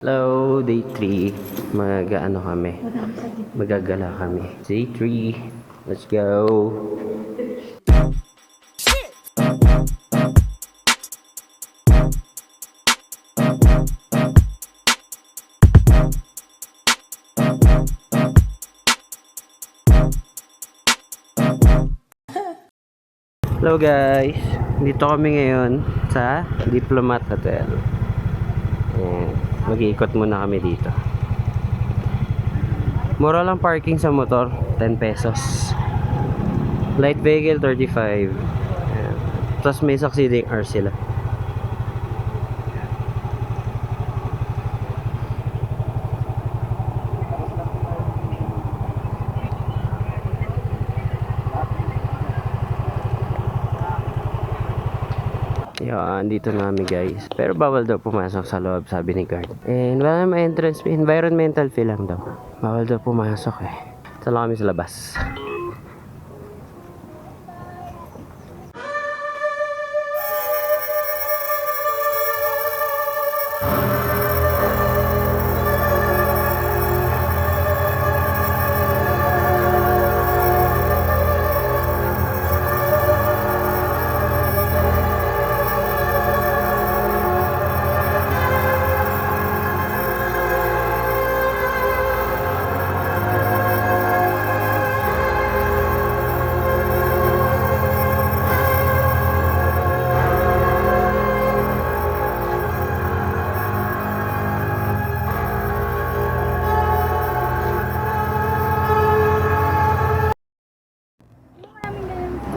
Hello, day 3. Magagala kami. Day 3. Let's go. Hello guys. Dito kami ngayon sa Diplomat Hotel. Ayan. Mag-iikot muna kami dito. Mura lang parking sa motor, 10 pesos. Light vehicle, 35. Ayan. Tapos may succeeding hours sila. Yan, dito na kami guys. Pero bawal daw pumasok sa loob, sabi ni guard. And wala naman entrance fee, environmental fee lang daw. Bawal daw pumasok eh. Ito lang kami sa labas.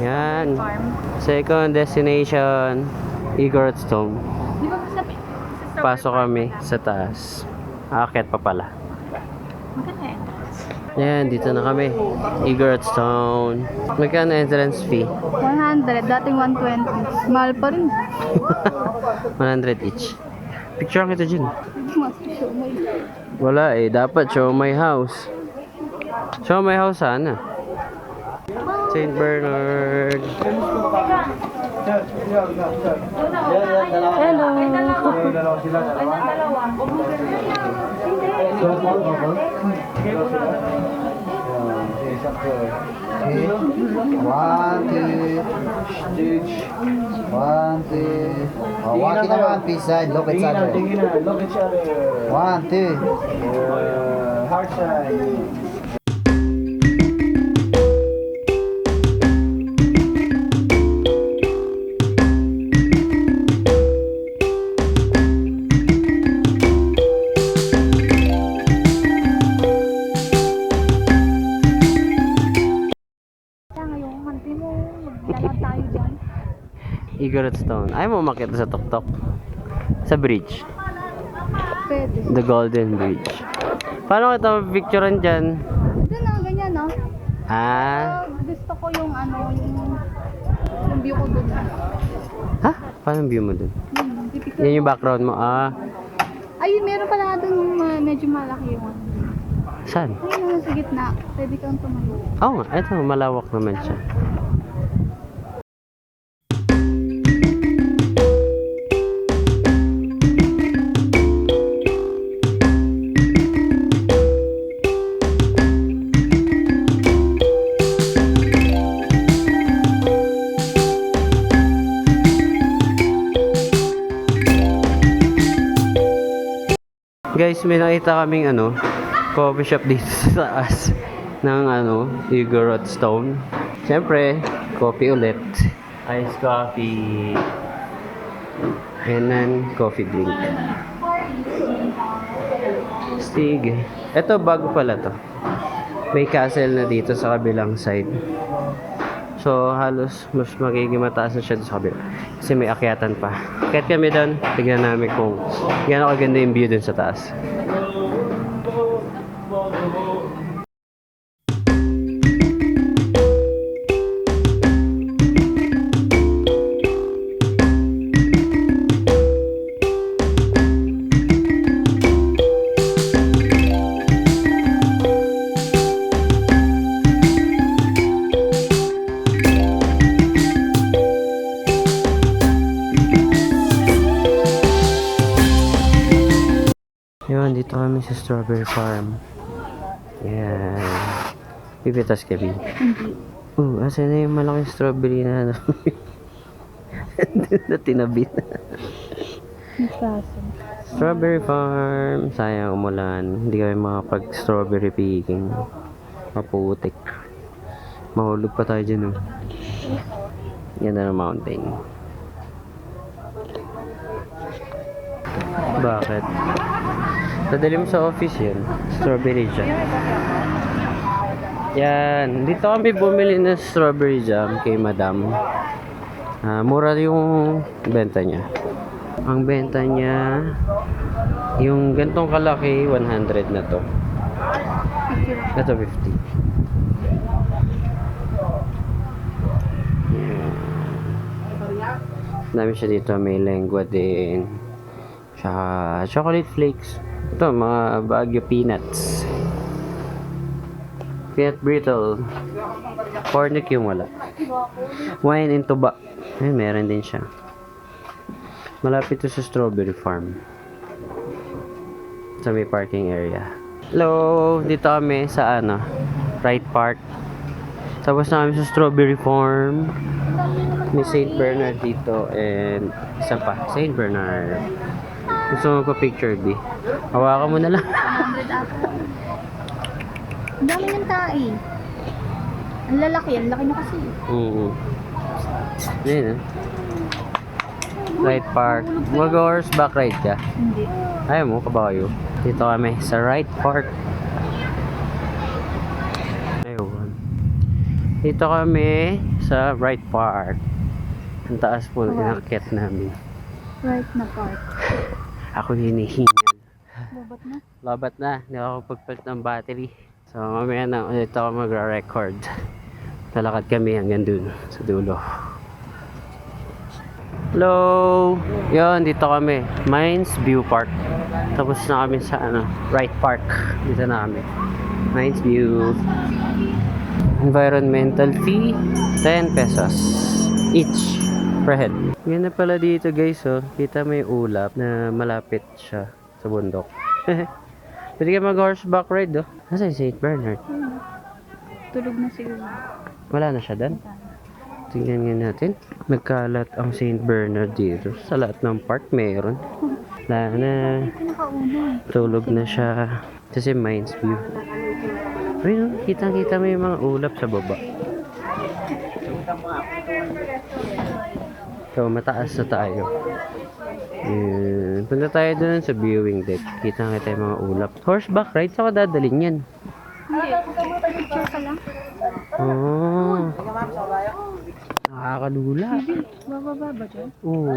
Yan. Second destination, Igorotstone. Pasok kami sa taas. Aakyat pa pala. Yan, dito na kami. Igorotstone. Magkano entrance fee? 100, dating 120. Mahal pa rin. 100 each. Picture kita dyan. Wala eh. Dapat show my house. Show my house sana. St. Bernard. Walking around beside, look at each other. 1, 2. Hard side. Igorotstone. Ayaw mo makita sa tuktok. Sa bridge. Pwede. The Golden Bridge. Paano kita picturean dyan? Doon na, ganyan no? Gusto ko yung yung view ko doon. Ha? Paano view mo dun? Yan yung background mo. Ay, meron pala doon medyo malaki yung Saan? ayun sa gitna. Pwede kang tumayo. Oo nga, eto, malawak naman siya. Guys, may nakita kaming coffee shop dito sa taas ng Igorotstone. Siyempre, coffee ulit. Iced coffee. And then, coffee drink. Sige. Ito, bago pala to. May castle na dito sa kabilang side. So, halos mas magiging mataas na siya sa kabila. Kasi may akyatan pa. Akyat kami doon. Tignan namin kung gano'n kaganda yung view doon sa taas. Yun, dito kami sa strawberry farm. Yan. Pipitas ka, Bi. Hindi. Asan na yung malaking strawberry na ano? na tinabi na. May kaso. Strawberry farm. Sayang umulan. Hindi kami makapag-strawberry picking. Maputik. Mahulog pa tayo dyan, oh. Yan na ng mountain. Bakit? Dadali mo sa office yan. Strawberry jam. Yan. Dito kami bumili ng strawberry jam kay madam. Mura yung benta niya. Ang benta niya, yung gantong kalaki, 100 na to. Ito 50. Dami siya dito. May lengua din. Tsaka chocolate flakes. Ito, mga Baguio peanuts. Peanut brittle. Cornic yung wala. Wine and tuba. Ayun, meron din siya. Malapit to sa strawberry farm. Sa may parking area. Hello! Dito kami sa Wright Park. Tapos na kami sa strawberry farm. May St. Bernard dito and isa pa, St. Bernard. Gusto mo pa picture, B? Hawakan mo na lang. 100 ata. Ang dami ng tae. Ang lalaki. Ang laki na kasi. Ayun, Wright Park. Mag-horseback ride ka? Hindi. Ayaw mo, kabayo. Dito kami sa Wright Park. Ayun. Dito kami sa Wright Park. Ang taas po ng inakyat namin. Right na park. Ako hinihingal. Babat na. Labat na. Hindi ako pagpalit ng battery. So, mamaya na ulit ako magra-record. Talakad kami hanggang dun sa dulo. Hello! Yun, dito kami. Mines View Park. Tapos na kami sa Wright Park. Dito na kami. Mines View. Environmental fee, 10 pesos each per head. Yan na pala dito, guys, oh. Kita may ulap na malapit siya sa bundok. Pwede ka mag-horseback ride, oh. Nasa yung St. Bernard? Tulog na siguro. Wala na siya doon. Tingnan nga natin. Nagkalat ang St. Bernard dito. Sa lahat ng park, meron. Wala na. Pinakauna. Tulog na siya. Kasi Mines View. Ayun, kitang-kita mo yung mga ulap sa baba. So, mataas na tayo. Punta tayo doon sa viewing deck. Kitang-kita yung mga ulap. Horseback ride, saan ka dadalhin yan? Hindi. Picture ka lang. Oh. Nakakalula. Bababa ba dyan? Oo.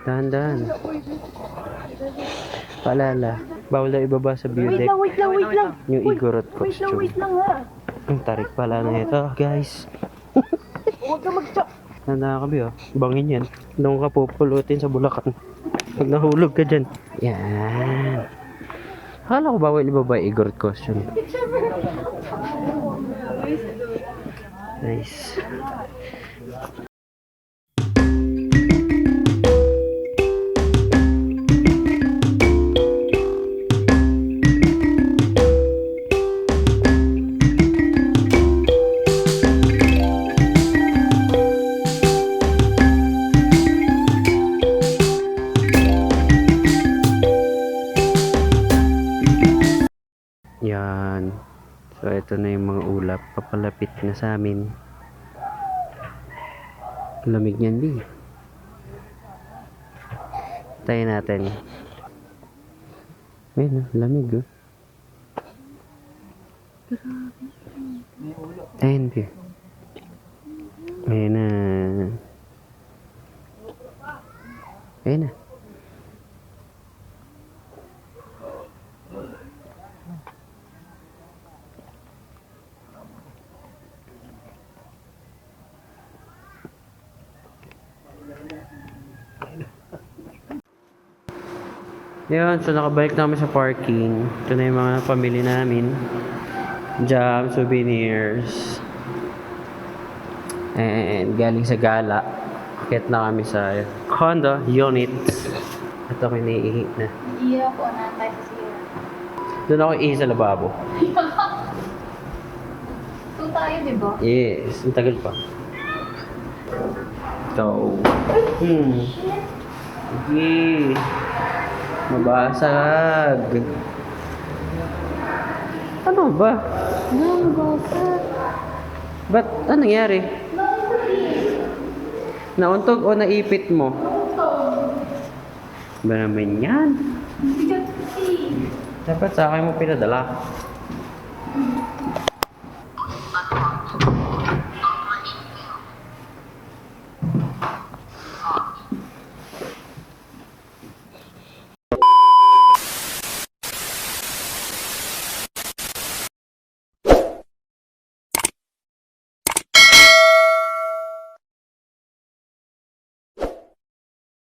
Dahan-dahan. Paalala. Bawal na ibaba sa view deck. Wait lang. Yung Igorot costume. Wait lang ha. Ang tarik pala na ito, guys. Huwag ka mag-chop. Tanda kami, oh. Bangin yan. Doon ka pupulutin sa Bulacan. Pag nahulog ka dyan. Yan. Akala ko bawal ibaba yung Igorot costume. Nice. Yan. So, ito na yung mga ulap. Papalapit na sa amin. Lamig niyan, Bi. Tayo natin. Ayun, lamig, oh. Ayun, Bi. Ayun na. Ayun na. Yun, so nakabalik na kami sa parking. Ito na yung mga pamili namin. Jam, souvenirs. And galing sa gala. Akit na kami sa condo unit. At ako naiihi na. Iya ako na tayo sa siya. Doon ako ihi sa lababo. Ito tayo, di ba? Yes, ang tagal pa. Ito. Sige. Mabasag. Ano ba? Nang basa. Ba't anong nangyari? Nauntog o naipit mo? Ba naman yan? Bigat kasi. Dapat sa akin mo pinadala.